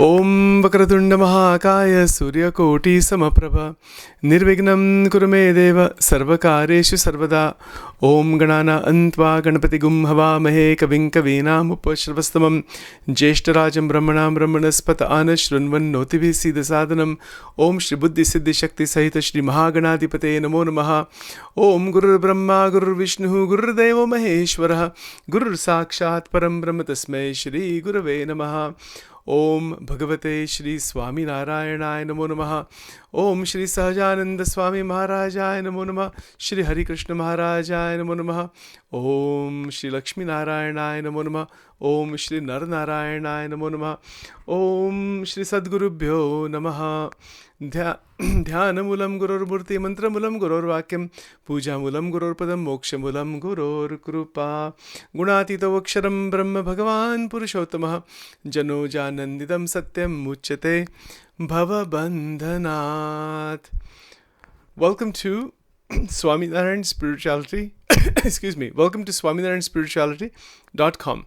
Om Vakratunda Mahakaya Surya Koti Samaprabha Nirvignam Kurume Deva Sarvakareshu Sarvada Om Ganana Antva Ganapati Gum Hava Mahe Kavin Kavinam Upashravastamam Jeshtarajam Brahmanam Brahmanaspata Anashrunvan Notivi Siddha Sadhanam Om Shri Buddhi Siddhi Shakti Sahita Shri Mahaganadipate Namo Namaha Om Guru Brahma Guru Vishnu Guru Devo Maheshwaraha Guru Sakshat Param Brahma Tasmai Shri Gurave Namaha Om Bhagavate Shri Swaminarayanaya Namo Namaha Om Shri Sahajananda Swami Maharajaya Namo Namaha Shri Hari Krishna Maharajaya Namo Namaha Om Shri Lakshmi Narayanaya Namo Namaha Om Shri Narnarayanaya Namo Namaha Om Shri Sadgurubhyo Namaha Dhyanamulam Gurur Murti Mantramulam Gurur Vakyam Pujamulam Gurur Padam Mokshamulam Gurur Krupa Gunatita Vaksharam Brahma Bhagavan Purushottamah Jano Janandidam Satyam Muchyate Bhava Bandhanat. Welcome to Swaminarayan Spirituality. Excuse me. Welcome to SwaminarayanSpirituality.com.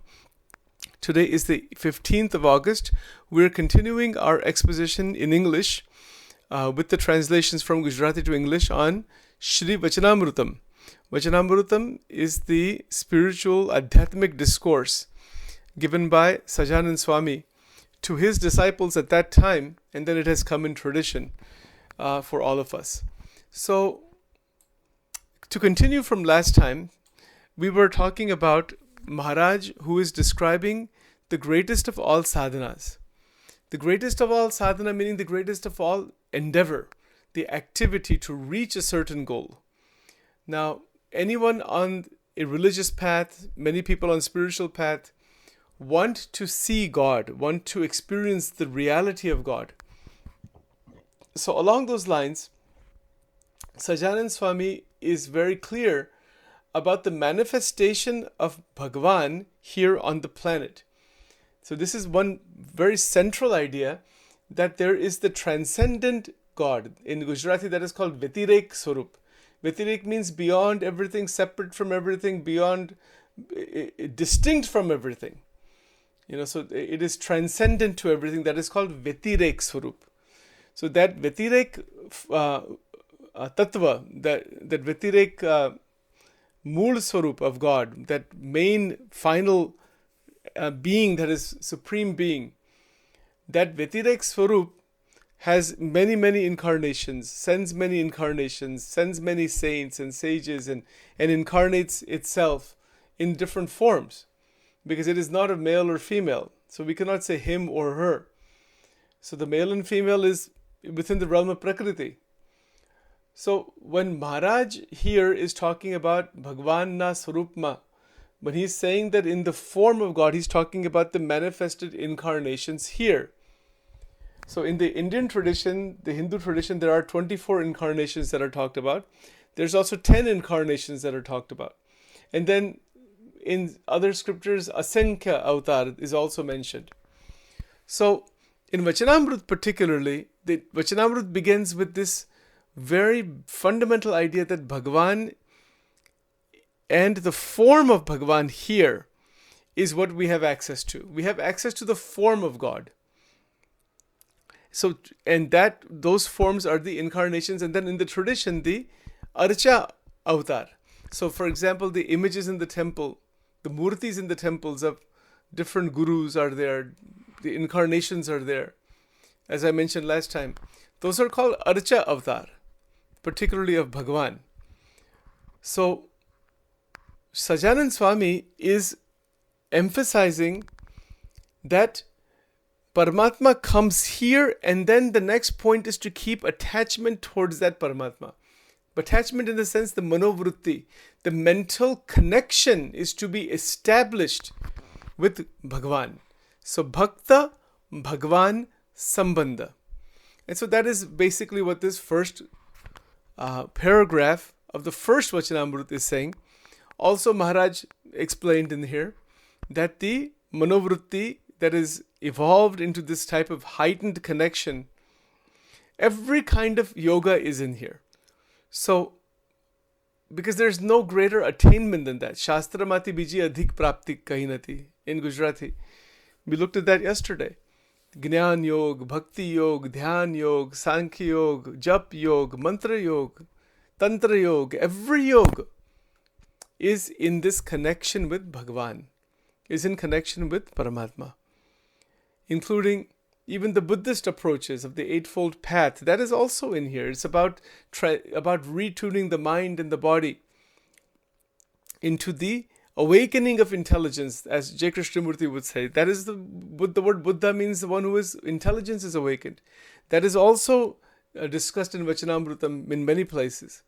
Today is the 15th of August. We're continuing our exposition in English with the translations from Gujarati to English on Shri Vachanamrutam. Vachanamrutam is the spiritual adhyatmic discourse given by Sajanand Swami to his disciples at that time, and then it has come in tradition for all of us. So, to continue from last time, we were talking about Maharaj, who is describing the greatest of all sadhanas. The greatest of all sadhana meaning the greatest of all endeavor, the activity to reach a certain goal. Now, anyone on a religious path, many people on spiritual path, want to see God, want to experience the reality of God. So along those lines, Sajanand Swami is very clear about the manifestation of Bhagavan here on the planet. So this is one very central idea, that there is the transcendent God. In Gujarati, that is called Vyatirek Swarup. Vyatirek means beyond everything, separate from everything, beyond, distinct from everything. So it is transcendent to everything. That is called Vyatirek Swarup. So that Vyatirek Tattva, that Vyatirek Mool Swarup of God, that main final being, that is supreme being, that Vyatirek Swarup has many, many incarnations, sends many incarnations, sends many saints and sages, and incarnates itself in different forms, because it is not a male or female. So we cannot say him or her. So the male and female is within the realm of Prakriti. So when Maharaj here is talking about Bhagwan na Swarupma, when he's saying that in the form of God, he's talking about the manifested incarnations here. So in the Indian tradition, the Hindu tradition, there are 24 incarnations that are talked about. There's also 10 incarnations that are talked about. And then in other scriptures, Asankhya Avatar is also mentioned. So in Vachanamrut particularly, the Vachanamrut begins with this very fundamental idea that Bhagavan and the form of Bhagavan here is what we have access to. We have access to the form of God. So, and that those forms are the incarnations, and then in the tradition, the Archa Avatar. So, for example, the images in the temple, the murtis in the temples of different gurus are there, the incarnations are there. As I mentioned last time, those are called Archa Avatar, particularly of Bhagavan. So, Sajanand Swami is emphasizing that Paramatma comes here, and then the next point is to keep attachment towards that Paramatma. Attachment in the sense, the manovrutti, the mental connection is to be established with Bhagavan. So Bhakta, Bhagavan, Sambandha. And so that is basically what this first paragraph of the first Vachanamrut is saying. Also, Maharaj explained in here that the manovrutti that is evolved into this type of heightened connection, every kind of yoga is in here. So, because there's no greater attainment than that. Shastra mati biji adhik prapti kahinati in Gujarati. We looked at that yesterday. Gnan Yog, Bhakti Yog, Dhyan Yog, Sankhya Yog, Jap Yog, Mantra Yog, Tantra Yog, every yoga is in this connection with Bhagavan, is in connection with Paramatma, including even the Buddhist approaches of the Eightfold Path. That is also in here. It's about retuning the mind and the body into the awakening of intelligence, as J. Krishnamurti would say. That is the word Buddha means the one who is intelligence is awakened. That is also discussed in Vachanamrutam in many places.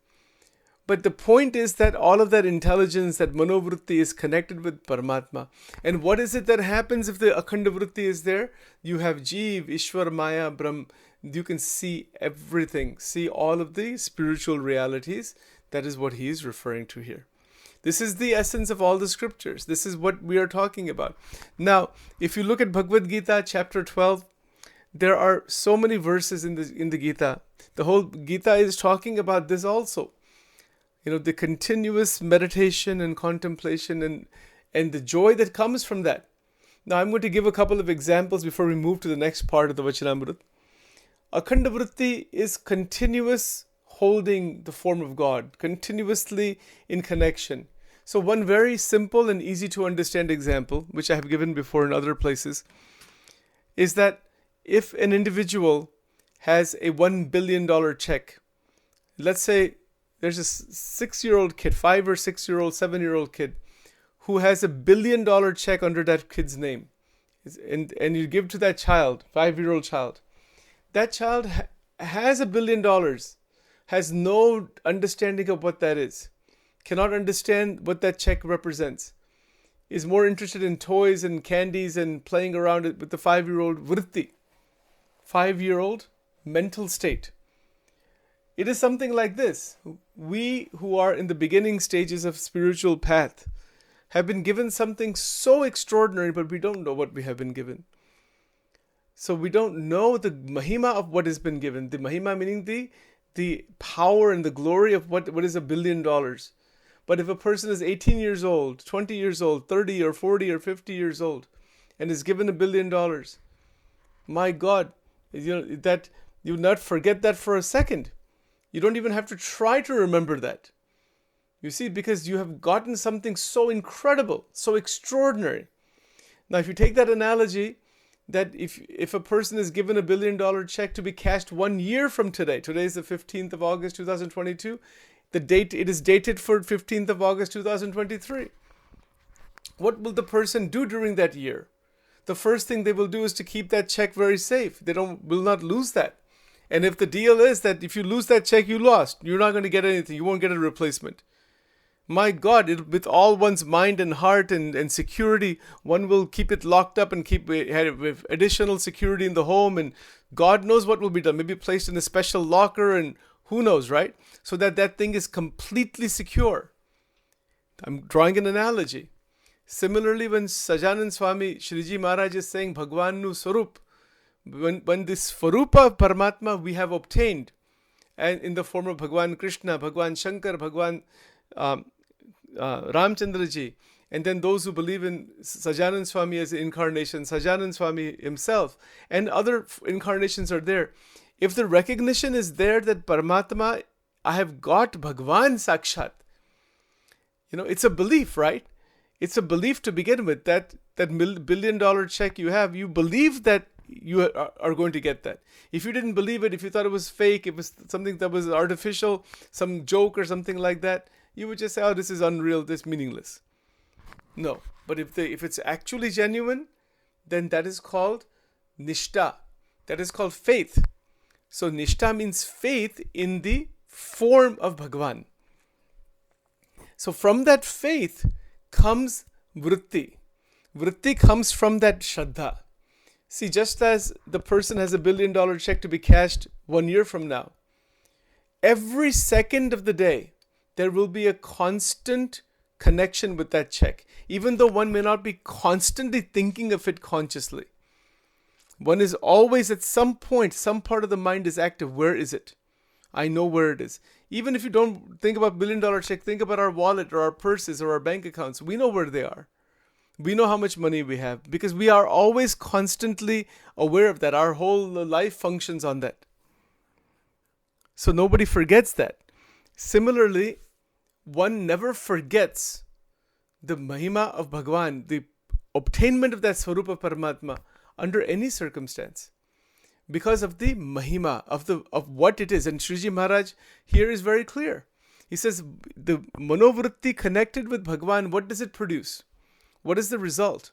But the point is that all of that intelligence, that manovritti, is connected with Paramatma. And what is it that happens if the Akhanda Vritti is there? You have Jeev, Ishwar, Maya, Brahm. You can see everything, see all of the spiritual realities. That is what he is referring to here. This is the essence of all the scriptures. This is what we are talking about. Now, if you look at Bhagavad Gita, chapter 12, there are so many verses in the Gita. The whole Gita is talking about this also. The continuous meditation and contemplation and the joy that comes from that. Now, I'm going to give a couple of examples before we move to the next part of the Vachanamrut. Akhanda Vritti is continuous holding the form of God, continuously in connection. So one very simple and easy to understand example, which I have given before in other places, is that if an individual has a $1 billion check, let's say there's a 6-year-old kid, 5 or 6-year-old, 7-year-old kid, who has $1 billion check under that kid's name, and you give to that child, 5-year-old child. That child has $1 billion, has no understanding of what that is, cannot understand what that check represents, is more interested in toys and candies and playing around it with the 5-year-old vritti, 5-year-old mental state. It is something like this. We who are in the beginning stages of spiritual path have been given something so extraordinary, but we don't know what we have been given. So we don't know the mahima of what has been given. The mahima meaning the power and the glory of what is $1 billion. But if a person is 18 years old, 20 years old, 30 or 40 or 50 years old, and is given $1 billion, my God, that you will not forget that for a second. You don't even have to try to remember that. You see, because you have gotten something so incredible, so extraordinary. Now, if you take that analogy, that if a person is given $1 billion check to be cashed 1 year from today is the 15th of August 2022, it is dated for 15th of August 2023. What will the person do during that year? The first thing they will do is to keep that check very safe. They will not lose that. And if the deal is that if you lose that check, you lost. You're not going to get anything. You won't get a replacement. My God, with all one's mind and heart and security, one will keep it locked up and keep with additional security in the home. And God knows what will be done. Maybe placed in a special locker and who knows, right? So that thing is completely secure. I'm drawing an analogy. Similarly, when Sajanand Swami Shriji Maharaj is saying Bhagwan nu Swarup, when this Swarupa of Paramatma we have obtained, and in the form of Bhagwan Krishna, Bhagwan Shankar, Bhagwan Ramchandra ji, and then those who believe in Sajanand Swami as an incarnation, Sajanand Swami himself, and other incarnations are there. If the recognition is there that Paramatma, I have got Bhagwan Sakshat, it's a belief, right? It's a belief to begin with, that $1 billion check you have, you believe that you are going to get that. If you didn't believe it, if you thought it was fake, it was something that was artificial, some joke or something like that, you would just say, oh, this is unreal, this is meaningless. No, but if it's actually genuine, then that is called Nishta. That is called faith. So Nishta means faith in the form of Bhagavan. So from that faith comes vritti. Vritti comes from that Shraddha. See, just as the person has $1 billion check to be cashed 1 year from now, every second of the day, there will be a constant connection with that check, even though one may not be constantly thinking of it consciously. One is always at some point, some part of the mind is active. Where is it? I know where it is. Even if you don't think about $1 billion check, think about our wallet or our purses or our bank accounts. We know where they are. We know how much money we have because we are always constantly aware of that. Our whole life functions on that. So nobody forgets that. Similarly, one never forgets the mahima of Bhagwan, the obtainment of that Swarupa Paramatma under any circumstance, because of the mahima of what it is. And Sriji Maharaj here is very clear. He says the manovritti connected with Bhagwan, what does it produce? What is the result?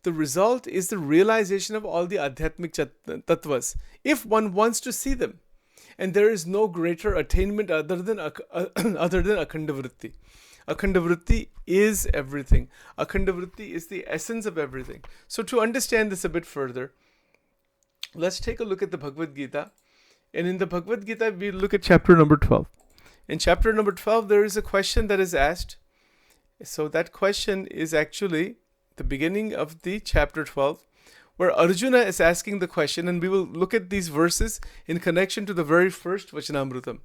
The result is the realization of all the adhyatmic tattvas, if one wants to see them. And there is no greater attainment other than Akhanda Vritti. Akhanda Vritti is everything. Akhanda Vritti is the essence of everything. So to understand this a bit further, let's take a look at the Bhagavad Gita. And in the Bhagavad Gita, we look at chapter number 12. In chapter number 12, there is a question that is asked. So that question is actually the beginning of the chapter 12, where Arjuna is asking the question, and we will look at these verses in connection to the very first Vachanamrutam.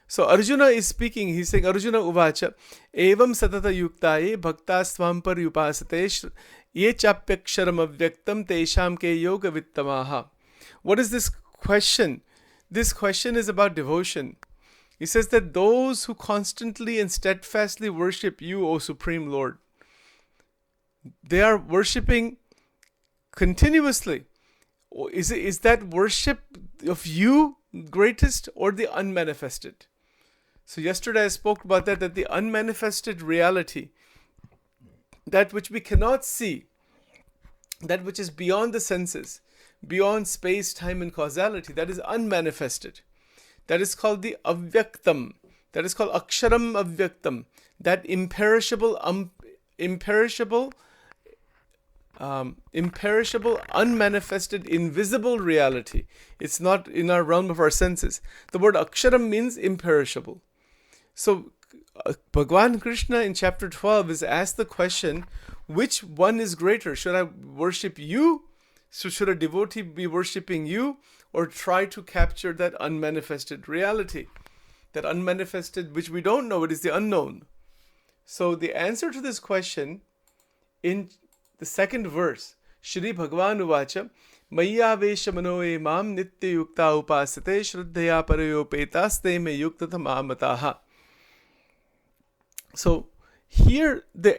So Arjuna is speaking, he's saying, Arjuna uvacha, evam satata yuktaye bhakta swam par upasate ye chapyaksharam avyaktam tesham ke yoga vittamaha. What is this question? This question is about devotion. He says that those who constantly and steadfastly worship you, O Supreme Lord, they are worshipping continuously. Is that worship of you greatest or the unmanifested? So yesterday I spoke about that the unmanifested reality, that which we cannot see, that which is beyond the senses, beyond space, time and causality, that is unmanifested. That is called the avyaktam. That is called aksharam avyaktam. That imperishable, unmanifested, invisible reality. It's not in our realm of our senses. The word aksharam means imperishable. So Bhagwan Krishna in chapter 12 is asked the question, which one is greater? Should I worship you? So should a devotee be worshipping you, or try to capture that unmanifested reality? That unmanifested, which we don't know, it is the unknown. So the answer to this question in the second verse, Shri Bhagavan Uvacha, Maya Vesha Manoe Mam Nitya Yukta Upasate Shraddhaya Parayopetaste Me Yukta Tamamataha. So here the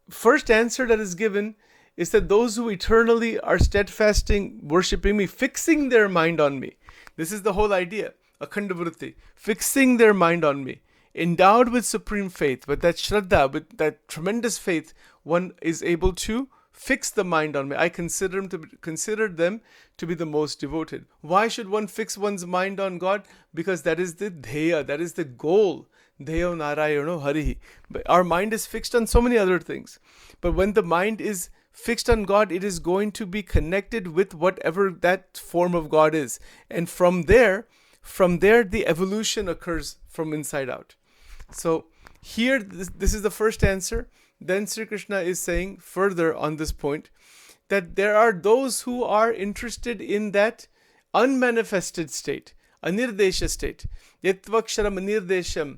first answer that is given is that those who eternally are steadfasting, worshipping me, fixing their mind on me. This is the whole idea, Akhanda Vritti, fixing their mind on me, endowed with supreme faith, with that Shraddha, with that tremendous faith, one is able to fix the mind on me. I consider them to be the most devoted. Why should one fix one's mind on God? Because that is the dheya, that is the goal. Dheyo Narayano Harihi. But our mind is fixed on so many other things. But when the mind is fixed on God, it is going to be connected with whatever that form of God is. And from there, the evolution occurs from inside out. So here, this is the first answer. Then Sri Krishna is saying further on this point that there are those who are interested in that unmanifested state, anirdesha state. Yatvaksharam anirdesham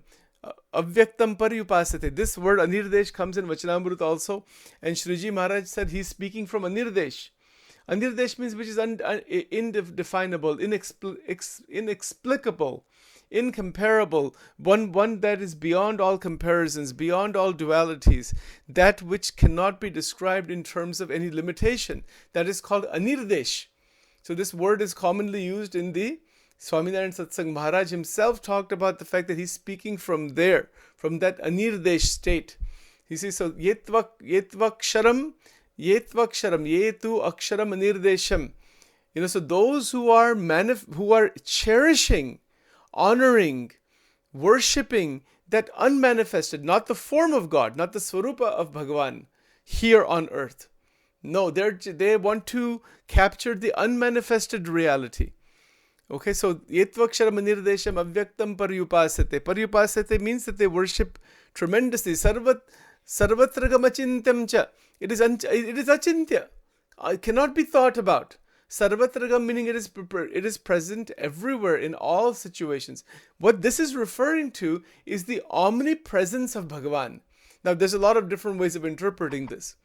avyaktam paryupasate. This word anirdesh comes in Vachanamrut also, and Shriji Maharaj said he's speaking from anirdesh. Anirdesh means which is indefinable, inexplicable, incomparable, one that is beyond all comparisons, beyond all dualities, that which cannot be described in terms of any limitation. That is called anirdesh. So this word is commonly used in the Swaminarayan Satsang. Maharaj himself talked about the fact that he's speaking from there, from that anirdesh state. He says, so yetvaksharam, yetu aksharam anirdesham. So those who are cherishing, honoring, worshipping that unmanifested, not the form of God, not the Swarupa of Bhagavan here on earth. No, they want to capture the unmanifested reality. Okay, so yetvaksharam anirdesham avyaktam paryupasate. Paryupasate means that they worship tremendously. Sarvatragam achintyam cha. It is achintya. It cannot be thought about. Sarvatragam meaning it is present everywhere in all situations. What this is referring to is the omnipresence of Bhagavan. Now there's a lot of different ways of interpreting this.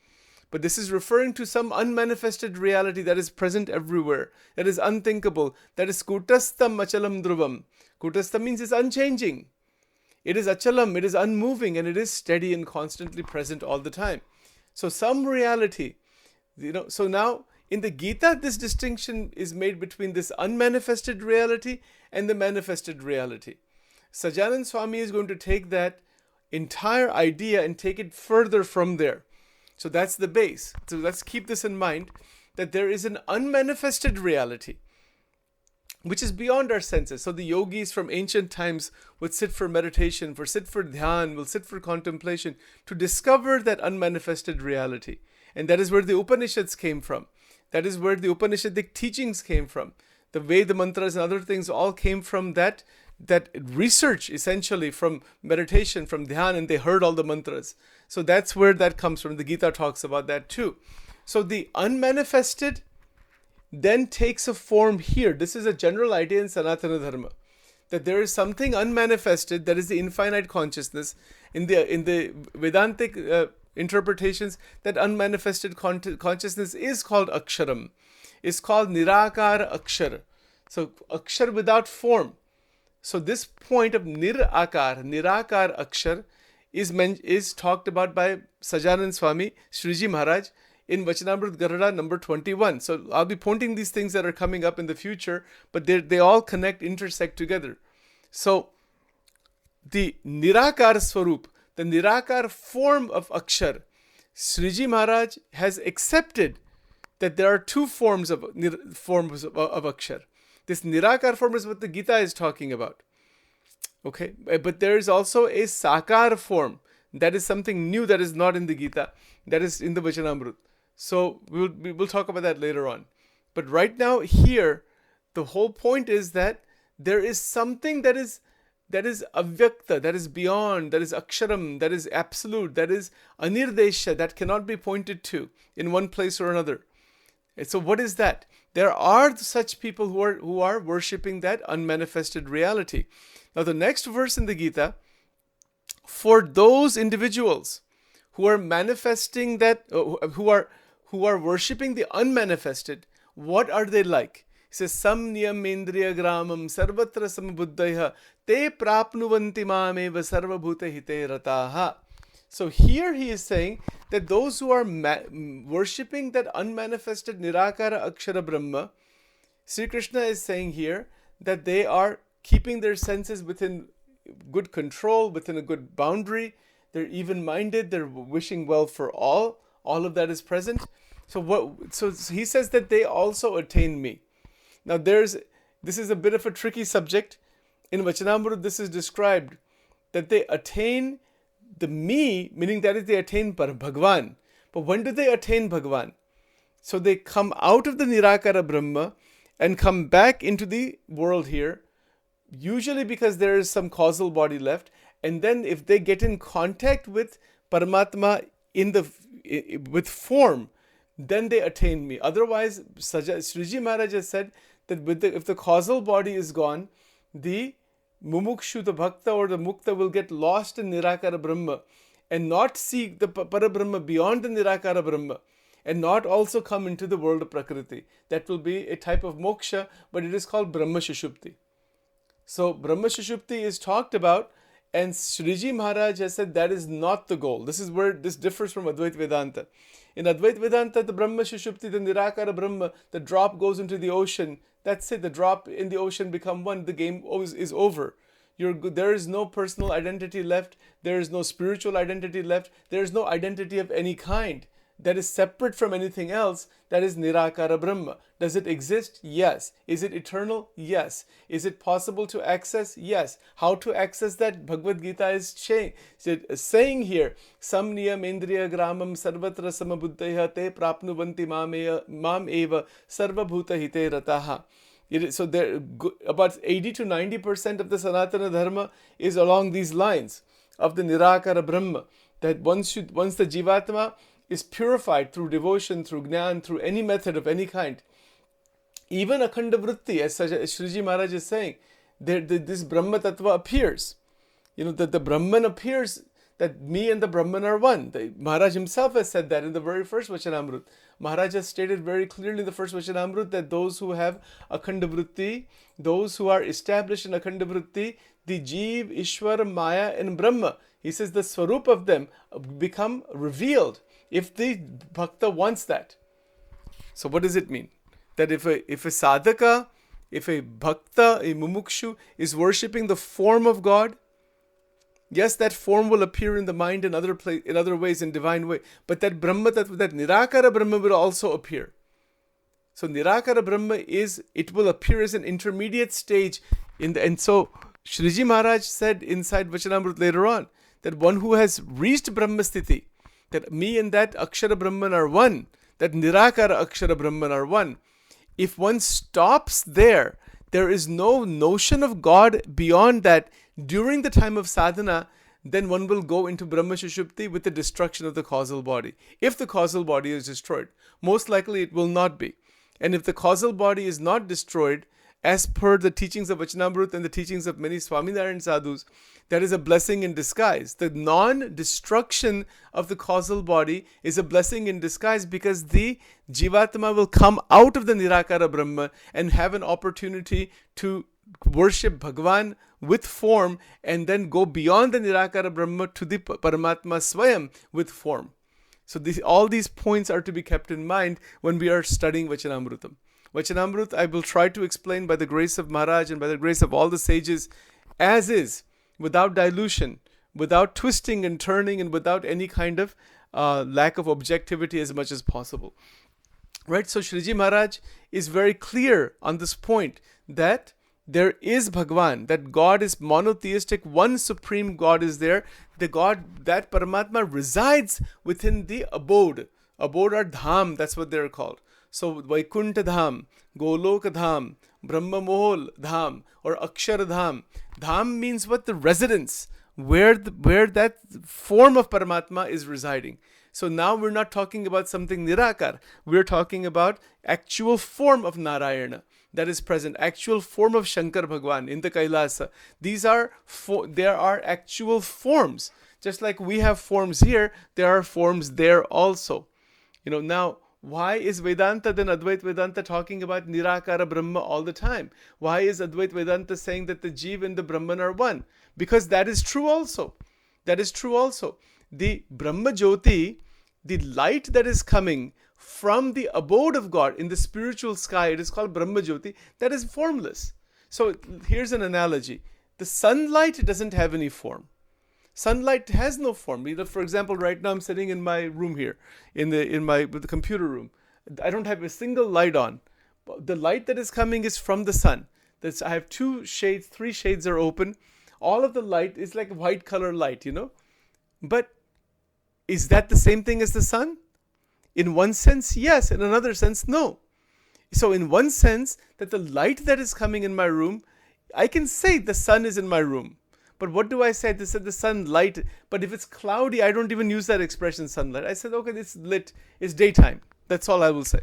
But this is referring to some unmanifested reality that is present everywhere, that is unthinkable, that is kutastam achalam dhruvam. Kutastha means it's unchanging. It is achalam, it is unmoving, and it is steady and constantly present all the time. So some reality, so now in the Gita, this distinction is made between this unmanifested reality and the manifested reality. Sajanand Swami is going to take that entire idea and take it further from there. So that's the base. So let's keep this in mind, that there is an unmanifested reality which is beyond our senses. So the yogis from ancient times would sit for meditation, sit for dhyan, will sit for contemplation to discover that unmanifested reality. And that is where the Upanishads came from. That is where the Upanishadic teachings came from. The Veda mantras and other things all came from that research, essentially, from meditation, from dhyan, and they heard all the mantras. So that's where that comes from. The Gita talks about that too. So the unmanifested then takes a form here. This is a general idea in Sanatana Dharma, that there is something unmanifested, that is the infinite consciousness. In the Vedantic interpretations, that unmanifested consciousness is called Aksharam, is called Nirakara Akshar. So Akshar without form. So this point of Nirakar Akshar is talked about by Sajanand Swami, Sriji Maharaj, in Vachanamrut Garada number 21. So I'll be pointing these things that are coming up in the future, but they all intersect together. So the Nirakar Swarup, the Nirakar form of Akshar, Sriji Maharaj has accepted that there are two forms of Akshar. This Nirakar form is what the Gita is talking about. Okay, but there is also a Sakar form. That is something new that is not in the Gita. That is in the Vachanamrut. So we'll talk about that later on. But right now here, the whole point is that there is something that is avyakta, that is beyond, that is aksharam, that is absolute, that is anirdesha, that cannot be pointed to in one place or another. And so what is that? There are such people who are worshipping that unmanifested reality. Now the next verse in the Gita, for those individuals who are manifesting that, who are worshipping the unmanifested, what are they like? He says, Samniyam Indriya Gramam Sarvatra Samabuddhaya Te Prapnuvanti Mameva Sarvabhuta Hite Rataha. So here he is saying that those who are worshipping that unmanifested Nirakara Akshara Brahma, Sri Krishna is saying here that they are keeping their senses within good control, within a good boundary. They're even-minded. They're wishing well for all. All of that is present. So he says that they also attain me. Now this is a bit of a tricky subject. In Vachanamrut, this is described that they attain the me, meaning that is they attain Bhagwan. But when do they attain Bhagwan? So they come out of the Nirakara Brahma and come back into the world here, usually because there is some causal body left. And then if they get in contact with Paramatma with form, then they attain me. Otherwise, Sriji Maharaj has said that if the causal body is gone, the Mumukshu, the Bhakta or the Mukta will get lost in Nirakara Brahma and not see the Parabrahma beyond the Nirakara Brahma and not also come into the world of Prakriti. That will be a type of moksha, but it is called Brahma Shushupti. So Brahma Shushupti is talked about, and Sriji Maharaj has said that is not the goal. This is where this differs from Advaita Vedanta. In Advaita Vedanta, the Brahma Shushupti, the Nirakara Brahma, the drop goes into the ocean. That's it. The drop in the ocean become one. The game is over. There is no personal identity left. There is no spiritual identity left. There is no identity of any kind that is separate from anything else. That is Nirakara Brahma. Does it exist? Yes. Is it eternal? Yes. Is it possible to access? Yes. How to access that? Bhagavad Gita is saying here, Samniyam Indriya Gramam Sarvatra Samabuddhaya Te Prapnuvanti Mam Eva Sarvabhuta Hite Rataha. So there, about 80 to 90% of the Sanatana Dharma is along these lines of the Nirakara Brahma. That once the Jivatma is purified through devotion, through Gnan, through any method of any kind, even Akhanda Vritti, as Sriji Maharaj is saying, this Brahma Tattva appears. That the Brahman appears, that me and the Brahman are one. Maharaj himself has said that in the very first Vachanamrut. Maharaj has stated very clearly in the first Vachanamrut that those who have Akhanda Vritti, those who are established in Akhanda Vritti, the Jeev, Ishwar, Maya and Brahma, he says the Swarup of them become revealed if the Bhakta wants that. So what does it mean? That if a sadhaka, if a bhakta, a mumukshu is worshipping the form of God, yes, that form will appear in the mind in other ways, in divine way. But that Brahma, that Nirakara Brahma will also appear. So Nirakara Brahma it will appear as an intermediate stage and so Shriji Maharaj said inside Vachanamrut later on that one who has reached Brahma Sthiti, that me and that Akshara Brahman are one, that Nirakara Akshara Brahman are one. If one stops there, there is no notion of God beyond that. During the time of sadhana, then one will go into Brahma Sushupti with the destruction of the causal body. If the causal body is destroyed, most likely it will not be. And if the causal body is not destroyed, as per the teachings of Vachanamrut and the teachings of many Swaminarayan sadhus, that is a blessing in disguise. The non-destruction of the causal body is a blessing in disguise because the Jivatma will come out of the Nirakara Brahma and have an opportunity to worship Bhagwan with form and then go beyond the Nirakara Brahma to the Paramatma Swayam with form. So all these points are to be kept in mind when we are studying Vachanamrutam. Vachanamrut, I will try to explain by the grace of Maharaj and by the grace of all the sages as is, without dilution, without twisting and turning, and without any kind of lack of objectivity as much as possible. Right? So Shriji Maharaj is very clear on this point that there is Bhagwan, that God is monotheistic, one supreme God is there. The God, that Paramatma resides within the abode. Abode or dham, that's what they're called. So Vaikuntha Dham, Goloka Dham, Brahma Mohol Dham, or Akshara Dham. Dham means what? The residence, where that form of Paramatma is residing. So now we're not talking about something Nirakar. We're talking about actual form of Narayana that is present, actual form of Shankar Bhagwan in the Kailasa. There are actual forms. Just like we have forms here, there are forms there also. Now, why is Vedanta, then Advait Vedanta, talking about Nirakara Brahma all the time? Why is Advait Vedanta saying that the Jeev and the Brahman are one? Because that is true also. That is true also. The Brahma Jyoti, the light that is coming from the abode of God in the spiritual sky, it is called Brahma Jyoti, that is formless. So here's an analogy. The sunlight doesn't have any form. Sunlight has no form. For example, right now I'm sitting in my room here, in the computer room. I don't have a single light on. The light that is coming is from the sun. I have 2 shades, 3 shades are open. All of the light is like white color light, But is that the same thing as the sun? In one sense, yes. In another sense, no. So in one sense, that the light that is coming in my room, I can say the sun is in my room. But what do I say? They said the sunlight. But if it's cloudy, I don't even use that expression, sunlight. I said, okay, it's lit. It's daytime. That's all I will say.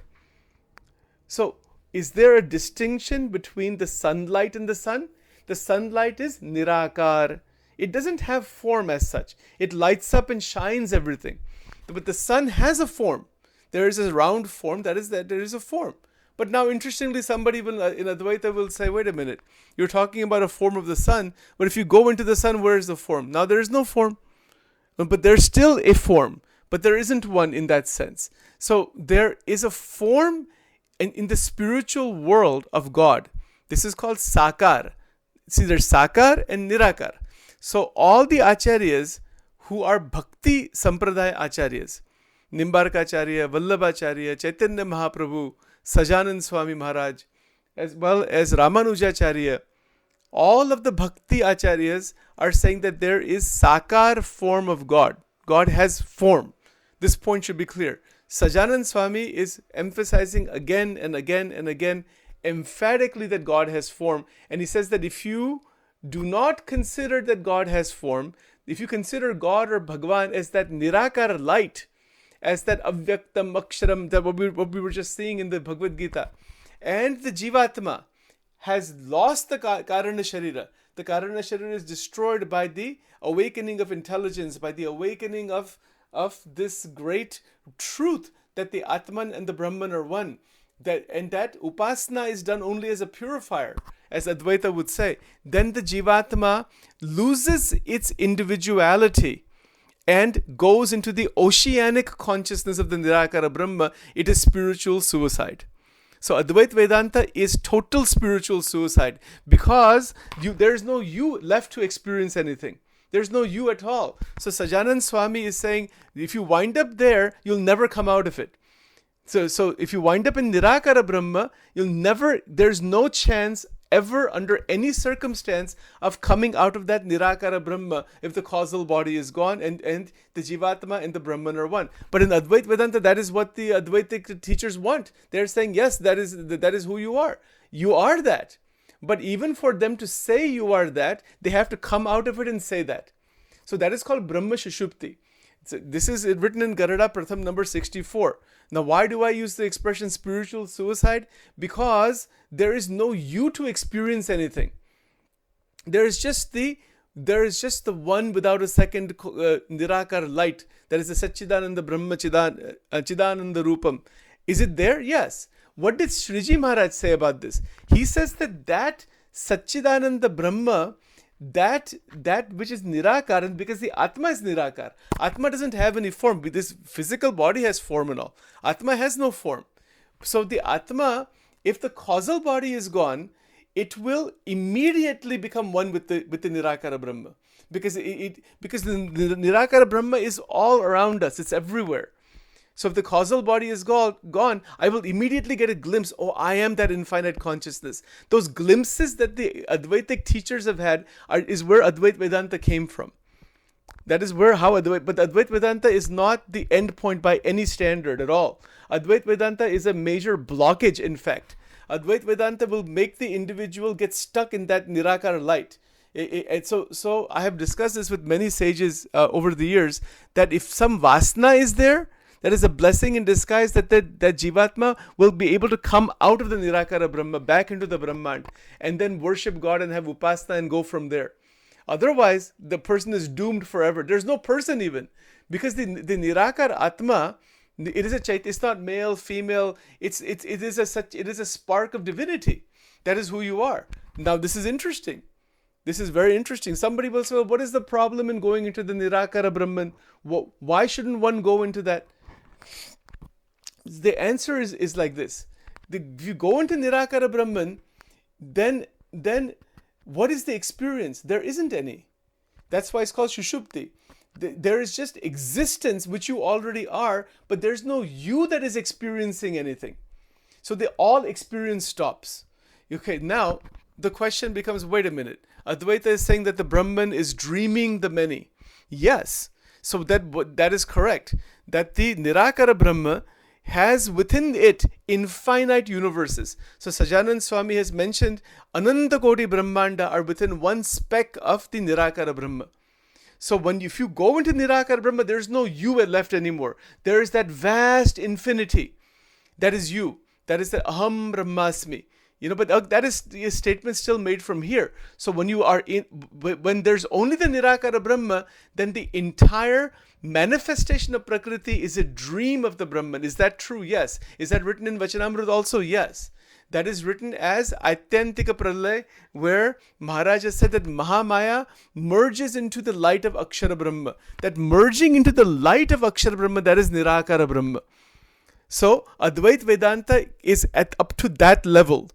So, is there a distinction between the sunlight and the sun? The sunlight is nirakar. It doesn't have form as such. It lights up and shines everything. But the sun has a form. There is a round form. That is that there is a form. But now, interestingly, somebody will in Advaita will say, wait a minute, you're talking about a form of the sun, but if you go into the sun, where is the form? Now, there is no form, but there's still a form, but there isn't one in that sense. So, there is a form in the spiritual world of God. This is called sakar. See, there's sakar and nirakar. So, all the acharyas who are bhakti sampradaya acharyas, Nimbarkacharya, Vallabhacharya, Chaitanya Mahaprabhu, Sajanand Swami Maharaj, as well as Ramanujacharya, all of the Bhakti Acharyas are saying that there is Sakar form of God. God has form. This point should be clear. Sajanand Swami is emphasizing again and again and again emphatically that God has form. And he says that if you do not consider that God has form, if you consider God or Bhagwan as that Nirakar light, as that avyaktam aksharam, that what we were just seeing in the Bhagavad Gita, and the Jivatma has lost the Karana Sharira. The Karana Sharira is destroyed by the awakening of intelligence, by the awakening of this great truth that the Atman and the Brahman are one. That Upasana is done only as a purifier, as Advaita would say. Then the Jivatma loses its individuality and goes into the oceanic consciousness of the Nirakara Brahma. It is spiritual suicide. So Advaita Vedanta is total spiritual suicide, because there is no you left to experience anything. There's no you at all. So Sajanand Swami is saying, if you wind up there, you'll never come out of it. So if you wind up in Nirakara Brahma, there's no chance ever under any circumstance of coming out of that Nirakara Brahma if the causal body is gone and the Jivatma and the Brahman are one. But in Advaita Vedanta, that is what the Advaitic teachers want. They're saying, yes, that is who you are. You are that. But even for them to say you are that, they have to come out of it and say that. So that is called Brahma Shushupti. This is written in Garuda Pratham number 64. Now, why do I use the expression spiritual suicide? Because there is no you to experience anything. There is just the one without a second Nirakar light. That is the Satchidananda Brahma Chidananda Rupam. Is it there? Yes. What did Sriji Maharaj say about this? He says that Satchidananda Brahma, that which is Nirakar, and because the Atma is Nirakar. Atma doesn't have any form. This physical body has form and all. Atma has no form. So the Atma, if the causal body is gone, it will immediately become one with the Nirakara Brahma. Because the Nirakara Brahma is all around us. It's everywhere. So if the causal body is gone, I will immediately get a glimpse. Oh, I am that infinite consciousness. Those glimpses that the Advaitic teachers have had is where Advaita Vedanta came from. That is but Advaita Vedanta is not the end point by any standard at all. Advaita Vedanta is a major blockage, in fact. Advaita Vedanta will make the individual get stuck in that Nirakara light. So I have discussed this with many sages over the years, that if some Vasana is there, that is a blessing in disguise, that Jivatma will be able to come out of the Nirakara Brahma back into the Brahmand and then worship God and have Upasana and go from there. Otherwise, the person is doomed forever. There's no person even, because the Nirakara Atma, it is it's not male, female. It is a spark of divinity. That is who you are. Now this is interesting. This is very interesting. Somebody will say, well, what is the problem in going into the Nirakara Brahman? Why shouldn't one go into that? The answer is like this. If you go into Nirakara Brahman, then what is the experience? There isn't any. That's why it's called Shushupti. There is just existence, which you already are, but there's no you that is experiencing anything. So all experience stops. Okay, now the question becomes, wait a minute. Advaita is saying that the Brahman is dreaming the many. Yes. So that is correct. That the Nirakara Brahma has within it infinite universes. So Sajanand Swami has mentioned Ananta Koti Brahmanda are within one speck of the Nirakara Brahma. So if you go into Nirakara Brahma, there's no you left anymore. There is that vast infinity. That is you. That is the Aham Brahmasmi. But that is a statement still made from here. So when there's only the Nirakara Brahma, then the entire manifestation of Prakriti is a dream of the Brahman. Is that true? Yes. Is that written in Vachanamrut also? Yes. That is written as Atyantika Pralay, where Maharaj has said that Mahamaya merges into the light of Akshara Brahma. That merging into the light of Akshara Brahma, that is Nirakara Brahma. So Advaita Vedanta is up to that level.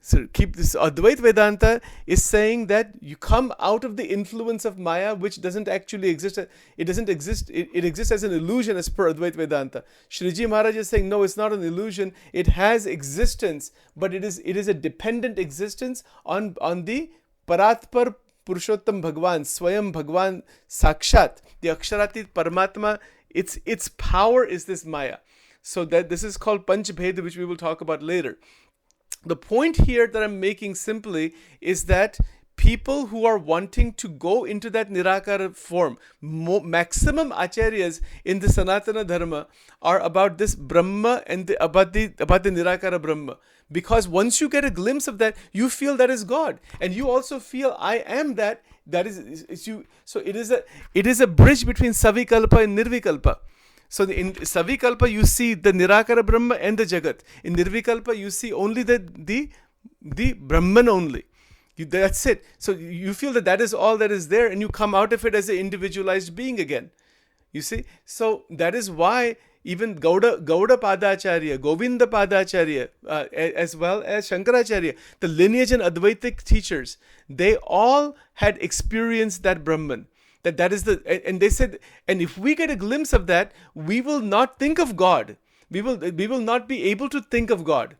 So keep this. Advaita Vedanta is saying that you come out of the influence of Maya, which doesn't actually exist. It doesn't exist. It exists as an illusion, as per Advaita Vedanta. Shriji Maharaj is saying, no, it's not an illusion. It has existence, but it is a dependent existence on the Paratpar Purushottam Bhagwan, Swayam Bhagwan Sakshat, the Aksharatit Paramatma. Its power is this Maya. So that this is called Panchbheda, which we will talk about later. The point here that I'm making simply is that people who are wanting to go into that Nirakara form, maximum acharyas in the Sanatana Dharma are about this Brahma and about the Nirakara Brahma. Because once you get a glimpse of that, you feel that is God, and you also feel I am that. That is you. So it is a bridge between Savikalpa and Nirvikalpa. So in Savikalpa you see the Nirakara Brahma and the Jagat. In Nirvikalpa you see only the Brahman only. That's it. So you feel that is all that is there, and you come out of it as an individualized being again. You see? So that is why even Gauda Padacharya, Govinda Padacharya, as well as Shankaracharya, the lineage and Advaitic teachers, they all had experienced that Brahman. That is and they said, and if we get a glimpse of that, we will not think of God. We will not be able to think of God.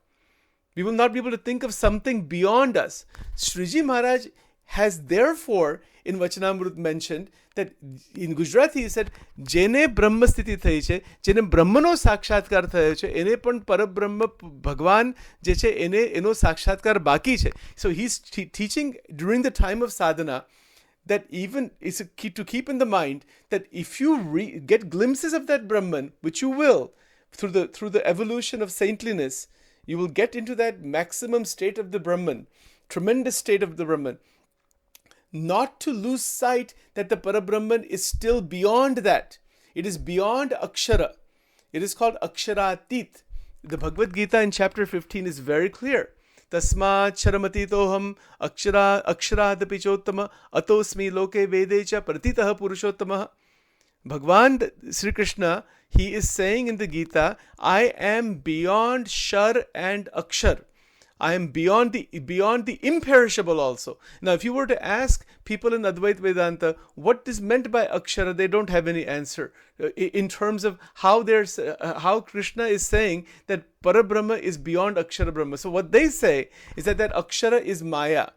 We will not be able to think of something beyond us. Sriji Maharaj has therefore in Vachanamrut mentioned that in Gujarati he said, Jene Brahma Sthiti thai che, jene Brahmano sakshatkar thayo che, ene pan Parabrahma Bhagwan je che, eno sakshatkar baki che. So he's teaching during the time of sadhana that even is to keep in the mind that if you get glimpses of that Brahman, which you will through the evolution of saintliness, you will get into that maximum state of the Brahman, tremendous state of the Brahman. Not to lose sight that the Parabrahman is still beyond that. It is beyond Akshara. It is called Aksharatit. The Bhagavad Gita in chapter 15 is very clear. Tasmat Charamatitoham Aksharaadapi Chottama Atosmi Loke Vedecha Pratitaha Purushottama. Bhagwan Sri Krishna, he is saying in the Gita, I am beyond Shar and Akshar. I am beyond the imperishable also. Now, if you were to ask people in Advaita Vedanta what is meant by Akshara, they don't have any answer in terms of how Krishna is saying that Parabrahma is beyond Akshara Brahma. So what they say is that Akshara is Maya.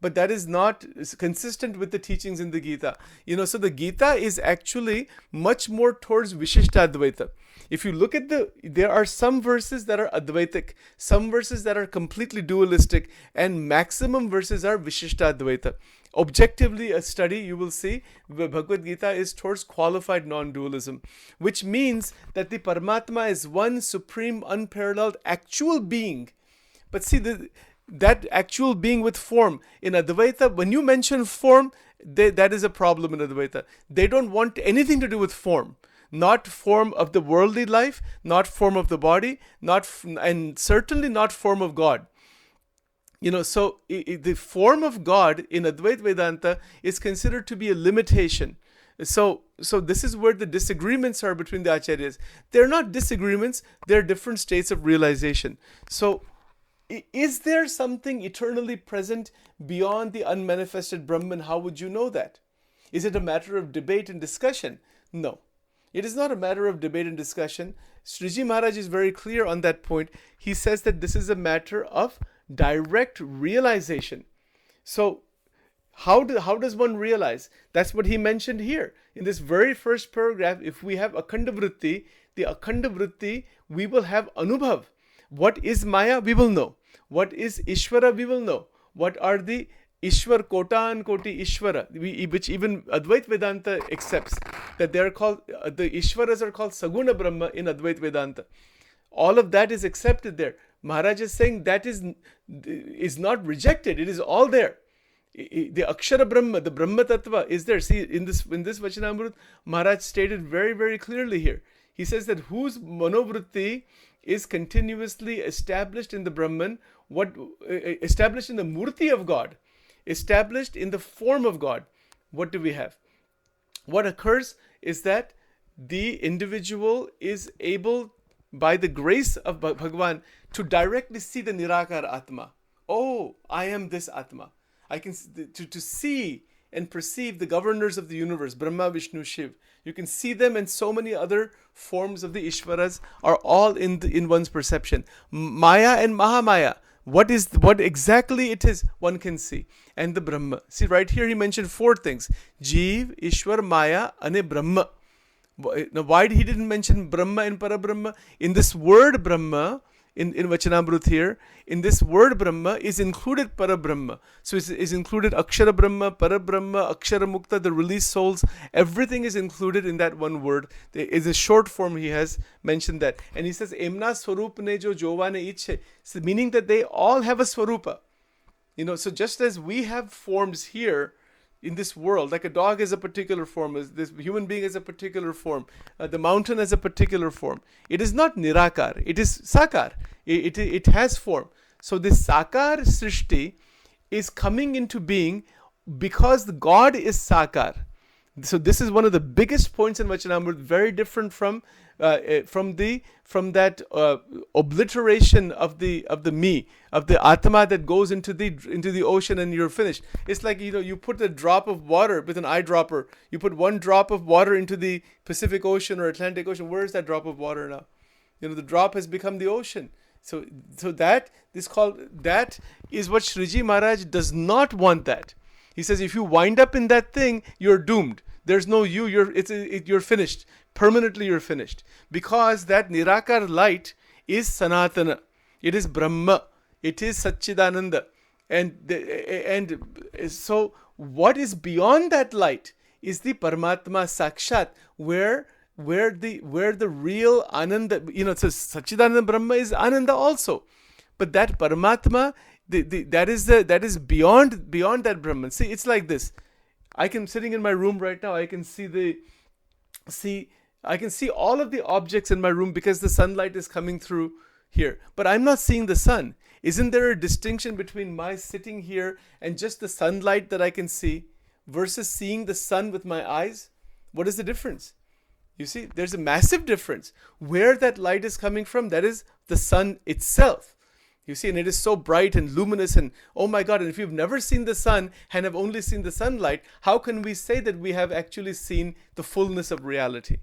But that is not consistent with the teachings in the Gita. So the Gita is actually much more towards Vishishtadvaita. If you look at there are some verses that are Advaitic, some verses that are completely dualistic, and maximum verses are Vishishtadvaita. Objectively, a study, you will see the Bhagavad Gita is towards qualified non-dualism, which means that the Paramatma is one supreme, unparalleled, actual being. But see, that actual being with form. In Advaita, when you mention form, that is a problem in Advaita. They don't want anything to do with form. Not form of the worldly life, not form of the body, and certainly not form of God. So the form of God in Advaita Vedanta is considered to be a limitation. So this is where the disagreements are between the acharyas. They're not disagreements, they're different states of realization. So is there something eternally present beyond the unmanifested Brahman? How would you know that? Is it a matter of debate and discussion? No. It is not a matter of debate and discussion. Sriji Maharaj is very clear on that point. He says that this is a matter of direct realization. So how does one realize? That's what he mentioned here. In this very first paragraph, if we have Akhanda Vritti, the Akhanda Vritti, we will have Anubhav. What is Maya? We will know. What is Ishvara? We will know. What are the Ishwar Kotan Koti Ishvara, which even Advaita Vedanta accepts, that they are called, the Ishwaras are called Saguna Brahma in Advaita Vedanta. All of that is accepted there. Maharaj is saying that is not rejected. It is all there. The Akshara Brahma, the Brahma Tattva is there. See, in this Vachanamrut, Maharaj stated very, very clearly here. He says that whose manovritti is continuously established in the Brahman, established in the Murti of God, established in the form of God. What do we have? What occurs is that the individual is able, by the grace of Bhagavan, to directly see the Nirakara Atma. Oh, I am this Atma. I can to see and perceive the governors of the universe, Brahma, Vishnu, Shiv. You can see them, and so many other forms of the Ishvaras are all in one's perception. Maya and Mahamaya, what exactly it is, one can see. And the Brahma. See, right here he mentioned 4 things. Jeev, Ishwar, Maya, and Brahma. Now, why he didn't mention Brahma and Parabrahma? In this word Brahma, in Vachanamrut here, in this word Brahma is included Parabrahma. So is included Akshara Brahma, Parabrahma, Akshara Mukta, the released souls. Everything is included in that one word. There is a short form he has mentioned that. And he says, Emna Swarup ne jo jovane ichhe. So meaning that they all have a Swarupa. So just as we have forms here, in this world, like a dog has a particular form, this human being has a particular form, the mountain has a particular form. It is not nirakar, it is sakar. It has form. So this sakar srishti is coming into being because the God is sakar. So this is one of the biggest points in Vachanamrut, very different from that obliteration of the me, of the atma that goes into the ocean and you're finished. It's like you put a drop of water with an eyedropper. You put one drop of water into the Pacific Ocean or Atlantic Ocean. Where is that drop of water now? The drop has become the ocean. So that is what Shriji Maharaj does not want that. He says if you wind up in that thing, you're doomed. There's no you. You're finished. Permanently you're finished. Because that Nirakar light is Sanatana. It is Brahma. It is Satchidananda. And so what is beyond that light is the Paramatma Sakshat, where the real Ananda, so Satchidananda Brahma is Ananda also. But that Paramatma, that is beyond that Brahman. See, it's like this. Sitting in my room right now, I can see all of the objects in my room because the sunlight is coming through here. But I'm not seeing the sun. Isn't there a distinction between my sitting here and just the sunlight that I can see versus seeing the sun with my eyes? What is the difference? You see, there's a massive difference. Where that light is coming from, that is the sun itself. You see, and it is so bright and luminous and oh my God, and if you've never seen the sun and have only seen the sunlight, how can we say that we have actually seen the fullness of reality?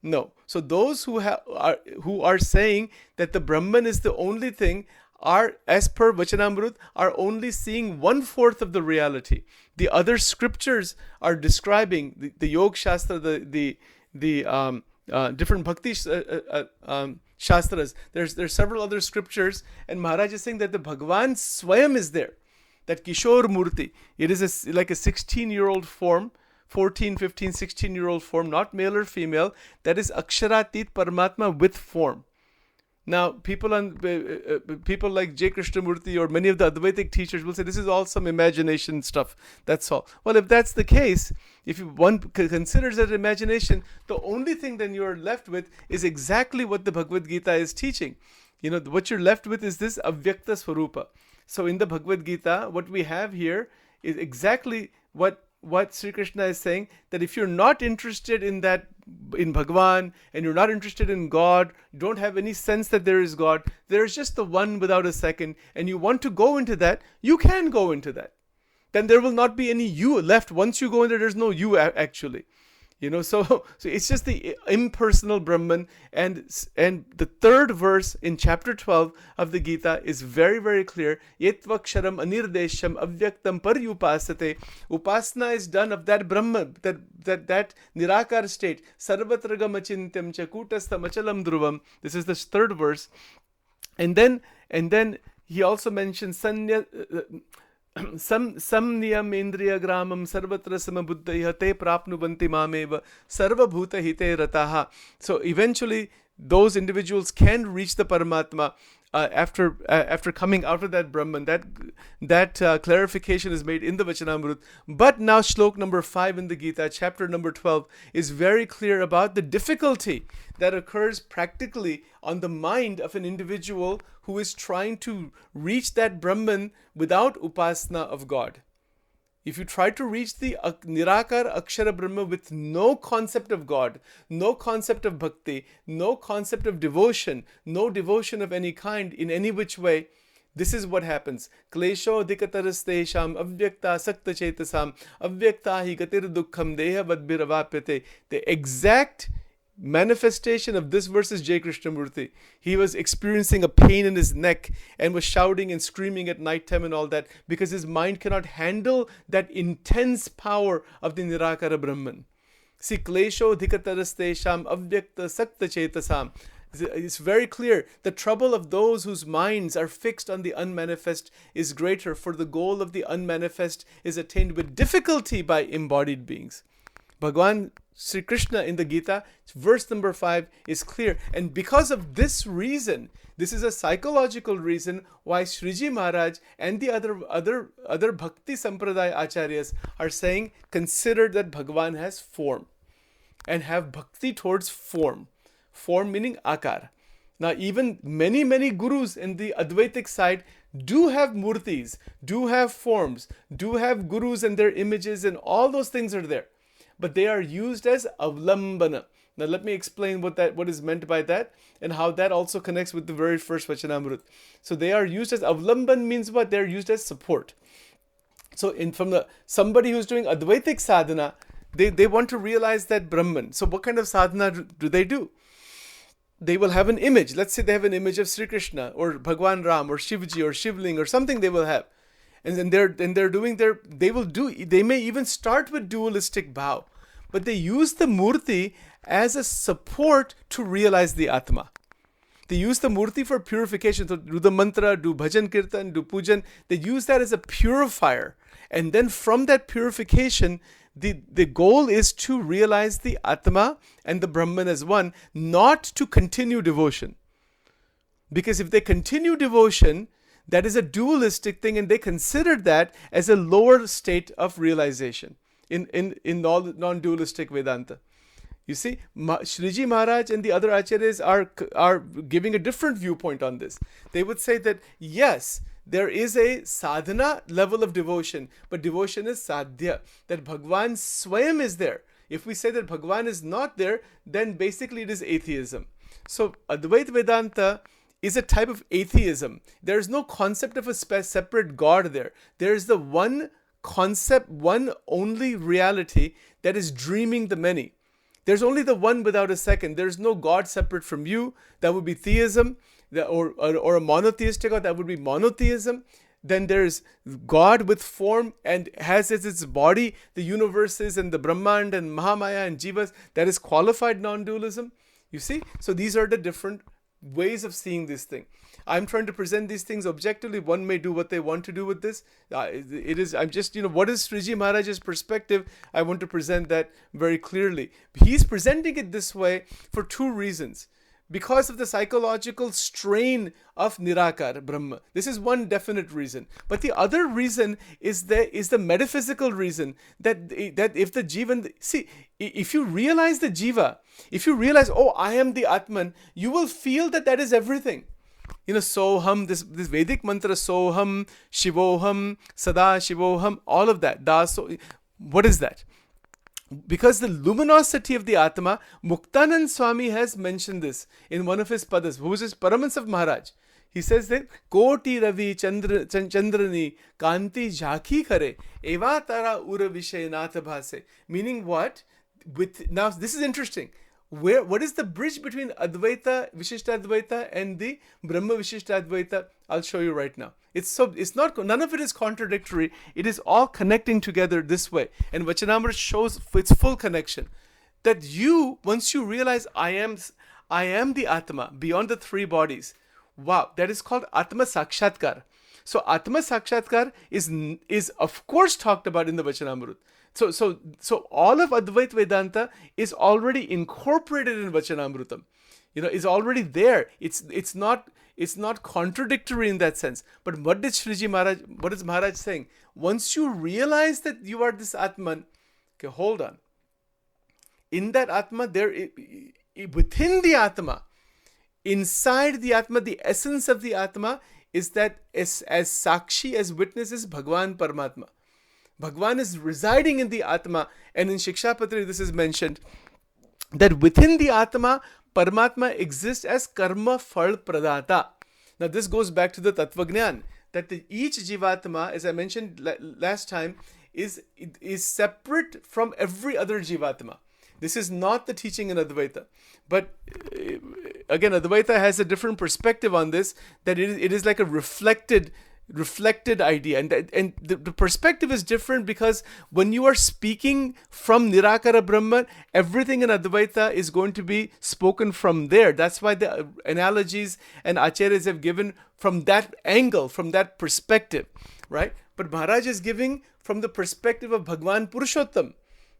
No. So those who are saying that the Brahman is the only thing are, as per Vachanamrut, are only seeing 1/4 of the reality. The other scriptures are describing the Yoga Shastra, the different Bhakti Shastras. There's several other scriptures, and Maharaj is saying that the Bhagavan Swayam is there. That Kishore Murti, it is like a 16-year-old form, 14, 15, 16-year-old form, not male or female. That is Aksharatit Paramatma with form. Now, people like J. Krishnamurti or many of the Advaitic teachers will say this is all some imagination stuff. That's all. Well, if that's the case, if one considers that imagination, the only thing then you are left with is exactly what the Bhagavad Gita is teaching. What you're left with is this Avyakta Swarupa. So in the Bhagavad Gita, what we have here is exactly what Sri Krishna is saying, that if you're not interested in Bhagavan, and you're not interested in God, you don't have any sense that there is God, there is just the one without a second, and you want to go into that, you can go into that. Then there will not be any you left. Once you go in there's no you actually. So it's just the impersonal Brahman, and the third verse in chapter 12 of the Gita is very, very clear. Yetvaksharam anirdesham avyaktam paryupasate. Upasana is done of that Brahman, that Nirakar state. Sarvatragam achintyam chakutastha machalam dhruvam. This is the third verse. And then he also mentions Sanya. Samniyam indriya gramam sarvatra samabuddhaya te prapnuvanti mameva sarvabhuta hite rataha. So eventually those individuals can reach the Paramatma after coming out of that Brahman. That clarification is made in the Vachanamrut. But now Shlok number 5 in the Gita, chapter number 12, is very clear about the difficulty that occurs practically on the mind of an individual who is trying to reach that Brahman without upasana of God. If you try to reach the Nirakar Akshara Brahma with no concept of God, no concept of bhakti, no concept of devotion, no devotion of any kind in any which way, this is what happens. Klesho dikatarastesham avyakta sakta chetasam avyakta hi gatir dukkham deha vadbhiravapyate. The exact manifestation of this verse is J. Krishnamurti. He was experiencing a pain in his neck and was shouting and screaming at night time and all that because his mind cannot handle that intense power of the Nirakara Brahman. See, klesho dhikatarastesham avyakta sakta chetasam. It's very clear. The trouble of those whose minds are fixed on the unmanifest is greater, for the goal of the unmanifest is attained with difficulty by embodied beings. Bhagwan Sri Krishna in the Gita, verse number 5 is clear. And because of this reason, this is a psychological reason why Sriji Maharaj and the other Bhakti Sampradaya Acharyas are saying, consider that Bhagwan has form and have bhakti towards form. Form meaning akar. Now even many gurus in the Advaitic side do have murtis, do have forms, do have gurus and their images, and all those things are there. But they are used as avlambana. Now let me explain what is meant by that and how that also connects with the very first Vachanamrut. So they are used as avlamban means what? They're used as support. So from somebody who's doing Advaitic sadhana, they want to realize that Brahman. So what kind of sadhana do they do? They will have an image. Let's say they have an image of Sri Krishna or Bhagwan Ram or Shivji or Shivling or something they will have. And then they may even start with dualistic bhav, but they use the murti as a support to realize the Atma. They use the murti for purification. So do the mantra, do bhajan kirtan, do pujan. They use that as a purifier. And then from that purification, the goal is to realize the Atma and the Brahman as one, not to continue devotion. Because if they continue devotion, that is a dualistic thing, and they considered that as a lower state of realization in non-dualistic Vedanta. You see, Sriji Maharaj and the other acharyas are giving a different viewpoint on this. They would say that yes, there is a sadhana level of devotion, but devotion is sadhya, that Bhagwan Swayam is there. If we say that Bhagwan is not there, then basically it is atheism. So Advaita Vedanta is a type of atheism. There is no concept of a separate God there. There is the one concept, one only reality that is dreaming the many. There's only the one without a second. There's no God separate from you. That would be theism. Or a monotheistic God, that would be monotheism. Then there's God with form and has as its body the universes and the Brahmand and Mahamaya and Jivas. That is qualified non-dualism. You see? So these are the different ways of seeing this thing. I'm trying to present these things objectively. One may do what they want to do with this. I'm just, what is Sriji Maharaj's perspective? I want to present that very clearly. He's presenting it this way for two reasons. Because of the psychological strain of Nirakar, Brahma. This is one definite reason. But the other reason is the metaphysical reason that if the Jivan... See, if you realize the Jiva, if you realize, oh, I am the Atman, you will feel that is everything. Soham, this Vedic mantra, Soham, Shivoham, Sada Shivoham, all of that. What is that? Because the luminosity of the Atma, Muktanand Swami has mentioned this in one of his padas, who is his Paramahansa Maharaj. He says that, Koti Ravi Chandrani Kanti Jhaki Kare Eva Tara Ura Vishay Natha Bhase. Meaning what? Now this is interesting. What is the bridge between Advaita, Vishishtadvaita and the Brahma Vishishtadvaita? I'll show you right now. None of it is contradictory. It is all connecting together this way. And Vachanamrut shows its full connection. That once you realize I am the Atma beyond the three bodies. Wow, that is called Atma Sakshatkar. So Atma Sakshatkar is of course talked about in the Vachanamrut. So all of Advaita Vedanta is already incorporated in Vachanamrutam. Is already there. It's not contradictory in that sense. But what is Maharaj saying? Once you realize that you are this Atman, okay, hold on. In that Atma, within the Atma, inside the Atma, the essence of the Atma is that as Sakshi, as witness is Bhagwan Paramatma. Bhagwan is residing in the Atma, and in Shikshapatri this is mentioned that within the Atma, Paramatma exists as Karma Phal Pradata. Now this goes back to the Tattvagnan, that each Jivatma, as I mentioned last time, is separate from every other Jivatma. This is not the teaching in Advaita. But again, Advaita has a different perspective on this, that it is like a reflected reflected idea. And the perspective is different, because when you are speaking from Nirakara Brahman, everything in Advaita is going to be spoken from there. That's why the analogies and acharyas have given from that angle, from that perspective, right? But Maharaj is giving from the perspective of Bhagwan Purushottam.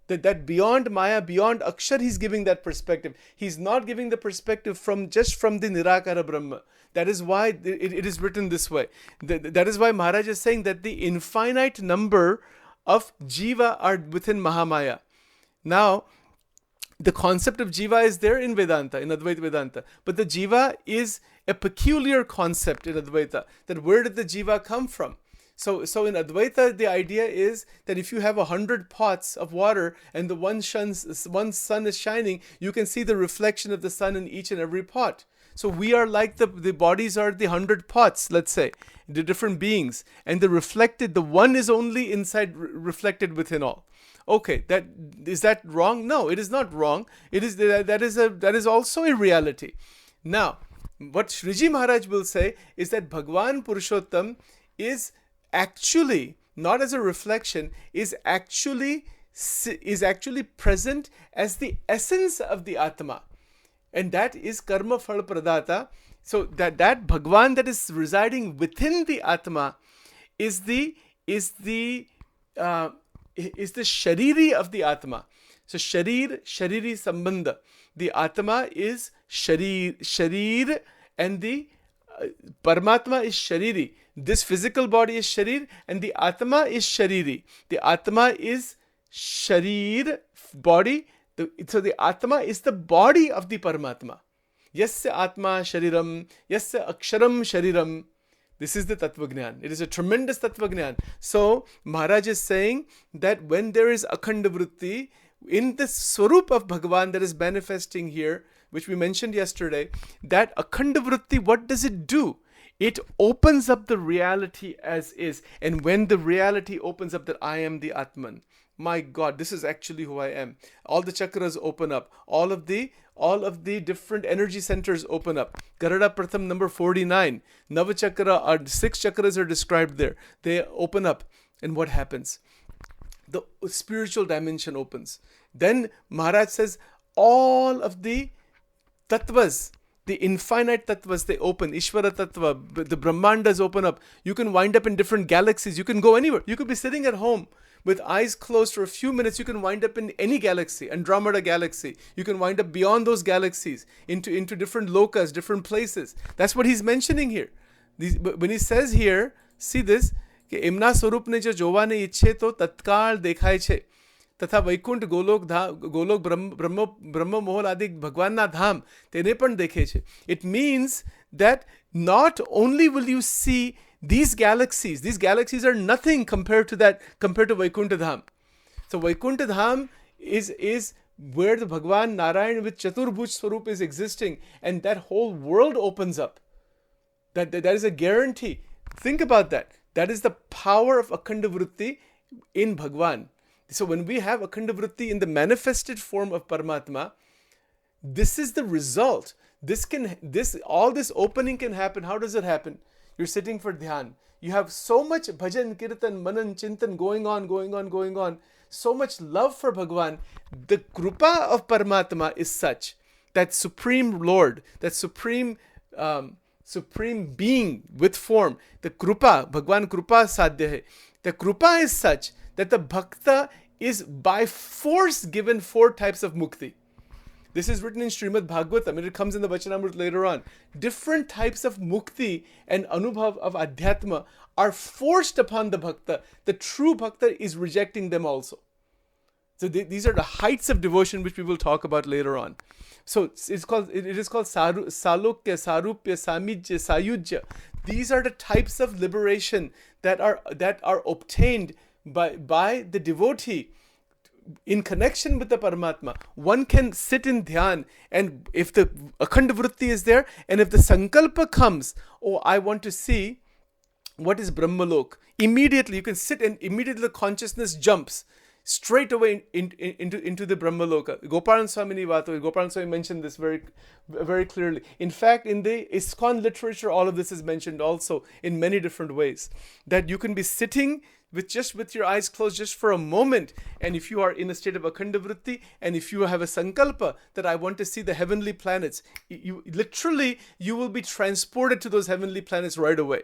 That beyond Maya, beyond Akshar, he's giving that perspective. He's not giving the perspective from just from the Nirakara Brahma. That is why it is written this way. That is why Maharaj is saying that the infinite number of Jiva are within Mahamaya. Now, the concept of Jiva is there in Vedanta, in Advaita Vedanta. But the Jiva is a peculiar concept in Advaita. That where did the Jiva come from? So in Advaita, the idea is that if you have 100 pots of water and the one sun is shining, you can see the reflection of the sun in each and every pot. So we are like the bodies are the 100 pots, let's say, the different beings. And the one is only inside, reflected within all. Okay, is that wrong? No, it is not wrong. It is that is also a reality. Now, what Shriji Maharaj will say is that Bhagwan Purushottam is actually, not as a reflection, is actually present as the essence of the Atma. And that is Karma Phal Pradata. So that Bhagwan that is residing within the Atma is the Shariri of the Atma. So Shariri Sambandha. The Atma is Sharir, and the Paramatma is Shariri. This physical body is Sharir, and the Atma is Shariri. The Atma is Sharir, body. So the Atma is the body of the Paramatma. Yasya Atma Shariram, Yasya Aksharam Shariram. This is the Tattvagnan. It is a tremendous Tattvagnan. So Maharaj is saying that when there is Akhanda Vritti, in the Swarup of Bhagavan that is manifesting here, which we mentioned yesterday, that Akhanda Vritti, what does it do? It opens up the reality as is. And when the reality opens up that I am the Atman, my God, this is actually who I am. All the chakras open up. All of the different energy centers open up. Garada Pratham number 49. Navachakra, 6 chakras are described there. They open up. And what happens? The spiritual dimension opens. Then Maharaj says, all of the tattvas, the infinite tattvas, they open. Ishvara tattva, the Brahmandas open up. You can wind up in different galaxies. You can go anywhere. You could be sitting at home with eyes closed for a few minutes. You can wind up in any galaxy, Andromeda galaxy. You can wind up beyond those galaxies into different lokas, different places. That's what he's mentioning here. When he says here, see this, कि इमना स्वरूप ने जो जोवा ने इच्छे तो तत्काल देखाय छे तथा वैकुंठ गोलोक ब्रह्म मोहल आदि भगवानना धाम તેને પણ દેખે છે. It means that not only will you see these galaxies are nothing compared to Vaikuntha Dham. So Vaikuntha Dham is where the Bhagwan Narayan with Chaturbhuj Swarup is existing, and that whole world opens up. That is a guarantee. Think about that. That is the power of Akhanda Vritti in Bhagwan. So when we have Akhanda Vritti in the manifested form of Paramatma, this is the result. All this opening can happen. How does it happen? You're sitting for dhyan. You have so much bhajan, kirtan, manan, chintan going on. So much love for Bhagwan. The krupa of Paramatma is such that Supreme Lord, that Supreme being with form, the krupa, Bhagwan krupa sadhya hai. The krupa is such that the bhakta is by force given 4 types of mukti. This is written in Srimad Bhagavatam, and it comes in the Vachanamrut later on. Different types of mukti and anubhav of adhyatma are forced upon the bhakta. The true bhakta is rejecting them also. So these are the heights of devotion which we will talk about later on. So it is called salokya, sarupya, samijya, sayujya. These are the types of liberation that are obtained by the devotee in connection with the Paramatma. One can sit in dhyan, and if the Akhanda Vritti is there, and if the sankalpa comes, I want to see what is Brahmalok, immediately you can sit and immediately the consciousness jumps. straight away into the Brahmaloka. Gopalan Swami mentioned this very, very clearly. In fact, in the ISKCON literature, all of this is mentioned also in many different ways. That you can be sitting with your eyes closed just for a moment, and if you are in a state of akhanda vritti, and if you have a sankalpa that I want to see the heavenly planets, you will be transported to those heavenly planets right away.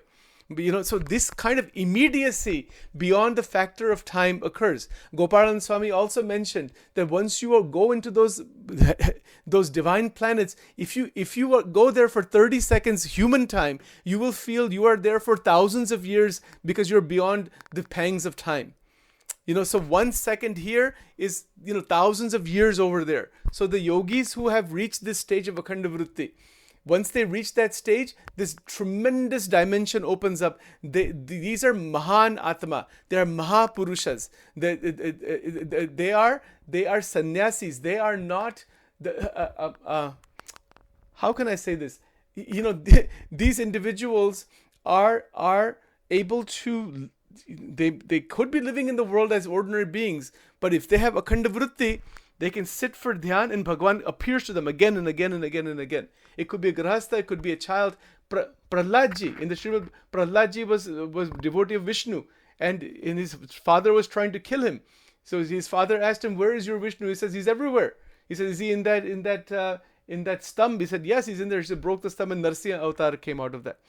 So this kind of immediacy beyond the factor of time occurs. Gopalan Swami also mentioned that once you go into those divine planets, if you go there for 30 seconds human time, you will feel you are there for thousands of years because you're beyond the pangs of time. So 1 second here is thousands of years over there. So the yogis who have reached this stage of akhanda vritti, once they reach that stage, this tremendous dimension opens up. These are Mahan Atma. They are Mahapurushas. They are sannyasis. They are not how can I say this? These individuals are able to. They could be living in the world as ordinary beings, but if they have akhanda vritti, they can sit for dhyan and Bhagwan appears to them again and again and again and again. It could be a grahastha, it could be a child. Prahladji, in the Srimad, Prahladji was devotee of Vishnu, and his father was trying to kill him. So his father asked him, "Where is your Vishnu?" He says, "He's everywhere." He says, "Is he in that stump?" He said, "Yes, he's in there." He said, broke the stump and Narsimha avatar came out of that.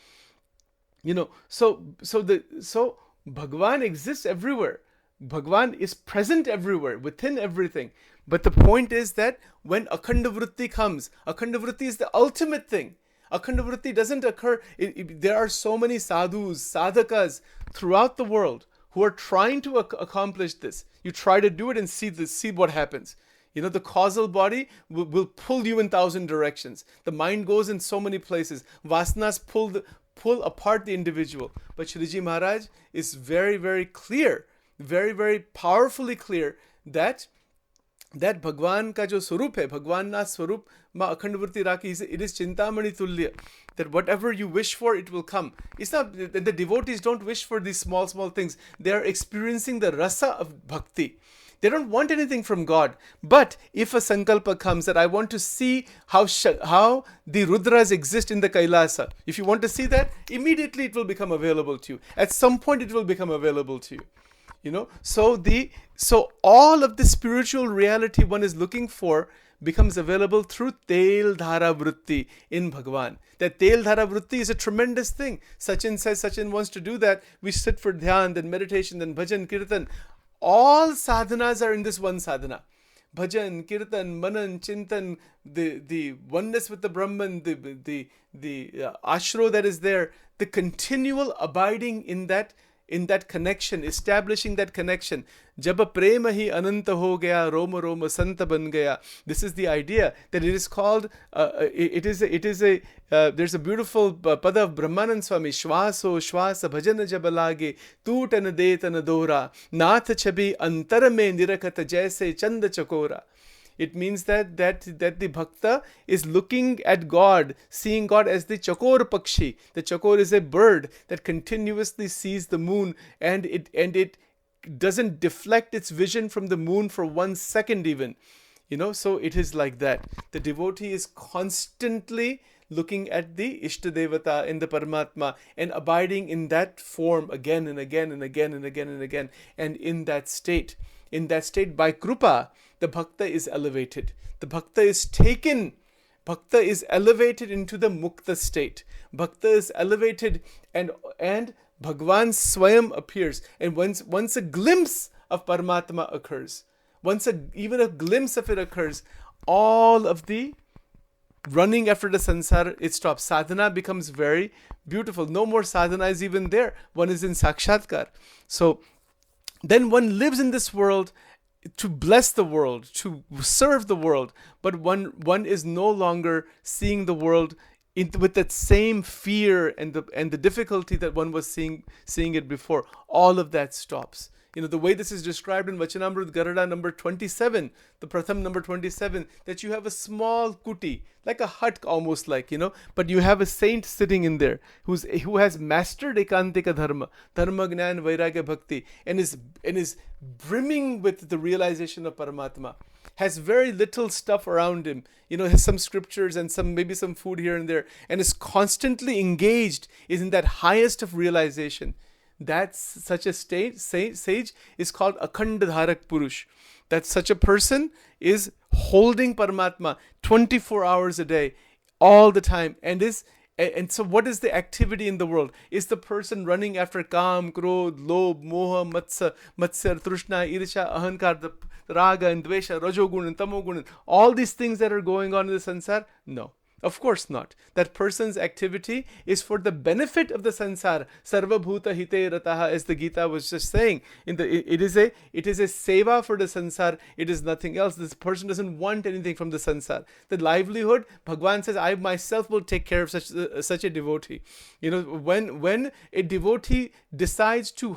So Bhagwan exists everywhere. Bhagwan is present everywhere, within everything. But the point is that when akhanda vritti comes, akhanda vritti is the ultimate thing. Akhanda vritti doesn't occur. There are so many sadhus, sadhakas throughout the world who are trying to accomplish this. You try to do it and see what happens. The causal body will pull you in 1,000 directions. The mind goes in so many places. Vasanas pull apart the individual. But Shriji Maharaj is very, very clear, very, very powerfully clear that Bhagwan ka jo swarup hai, Bhagwan na swarup ma akhand vritti rakhi, it is chintamani tulya, that whatever you wish for, it will come. It's not, the devotees don't wish for these small things. They are experiencing the rasa of bhakti. They don't want anything from God. But if a sankalpa comes that I want to see how the Rudras exist in the Kailasa, if you want to see that, immediately it will become available to you. At some point it will become available to you. So all of the spiritual reality one is looking for becomes available through Tel Dhara Vritti in Bhagwan. That Tel Dhara Vritti is a tremendous thing. Sachin says Sachin wants to do that. We sit for dhyan, then meditation, then bhajan, kirtan. All sadhanas are in this one sadhana. Bhajan, kirtan, manan, chintan, the oneness with the Brahman, the ashro that is there, the continual abiding in that connection, establishing that connection. Jab prema hi ananta ho gaya, roma roma santa ban gaya. This is the idea that it is called. There's a beautiful pada of Brahmanand Swami. Shwaso shwasa bhajana jab lage, tu tan de tan dora, nath chabi antara mein nirakata jaise chanda chakora. It means that the bhakta is looking at God, seeing God as the chakor pakshi. The chakor is a bird that continuously sees the moon, and it doesn't deflect its vision from the moon for 1 second even. So it is like that. The devotee is constantly looking at the Ishtadevata in the Paramatma and abiding in that form again and again and again and again and again. And in that state by Krupa, the Bhakta is elevated. The Bhakta is taken. Bhakta is elevated into the Mukta state. Bhakta is elevated and Bhagwan Swayam appears. And once a glimpse of Paramatma occurs, even a glimpse of it occurs, all of the running after the sansar, it stops. Sadhana becomes very beautiful. No more sadhana is even there. One is in Sakshatkar. So then one lives in this world to bless the world, to serve the world, but one is no longer seeing the world with that same fear and the difficulty that one was seeing it before. All of that stops. The way this is described in Vachanamrut Garada number 27, the Pratham number 27, that you have a small kuti, like a hut almost like, but you have a saint sitting in there who has mastered ekantika dharma, dharma, gnan, vairagya, bhakti, and is brimming with the realization of Paramatma, has very little stuff around him, has some scriptures and maybe some food here and there, and is constantly engaged, is in that highest of realization. That's such a sage is called Akhandadharak Purush. That such a person is holding Paramatma 24 hours a day, all the time, and so what is the activity in the world? Is the person running after Kam, Krodh, Lobh, Moha, Matsar, Trishna, Irsha, Ahankar, the Raga and Dvesha, Rajogun and Tamogun, all these things that are going on in the sansar? No. Of course not. That person's activity is for the benefit of the sansar. Sarva bhuta hite rataha, as the Gita was just saying. It is a seva for the sansar. It is nothing else. This person doesn't want anything from the sansar. The livelihood, Bhagwan says, I myself will take care of such a devotee. When a devotee decides to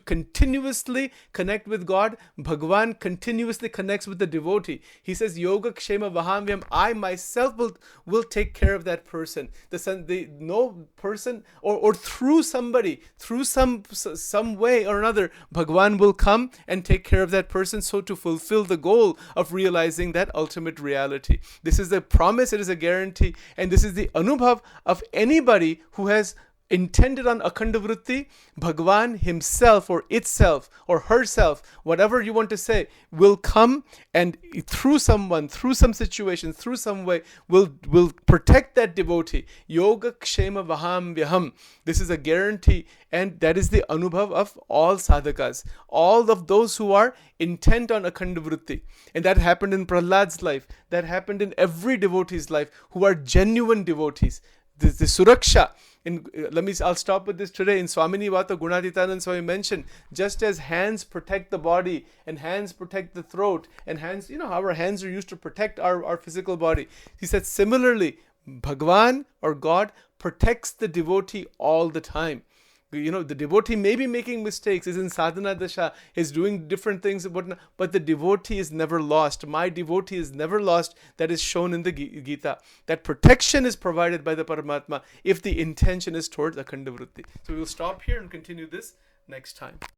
continuously connect with God, Bhagwan continuously connects with the devotee. He says, Yoga Kshema Vahamvyam, I myself will take care of that person. No person or through somebody, through some way or another, Bhagwan will come and take care of that person, so to fulfill the goal of realizing that ultimate reality. This is a promise, it is a guarantee, and this is the anubhav of anybody who has intended on Akhanda Vritti. Bhagwan himself or itself or herself, whatever you want to say, will come and through someone, through some situation, through some way, will protect that devotee. Yoga Kshema Vaham Vyaham. This is a guarantee, and that is the anubhav of all sadhakas, all of those who are intent on Akhanda Vritti. And that happened in Prahlad's life, that happened in every devotee's life who are genuine devotees. The suraksha. I'll stop with this today. In Swamini Vata Gunatitanand Swami mentioned, just as hands protect the body and hands protect the throat, and hands, how our hands are used to protect our physical body. He said, similarly, Bhagwan or God protects the devotee all the time. The devotee may be making mistakes, is in sadhana dasha, is doing different things, but the devotee is never lost. My devotee is never lost. That is shown in the Gita. That protection is provided by the Paramatma if the intention is towards Akhanda Vritti. So we will stop here and continue this next time.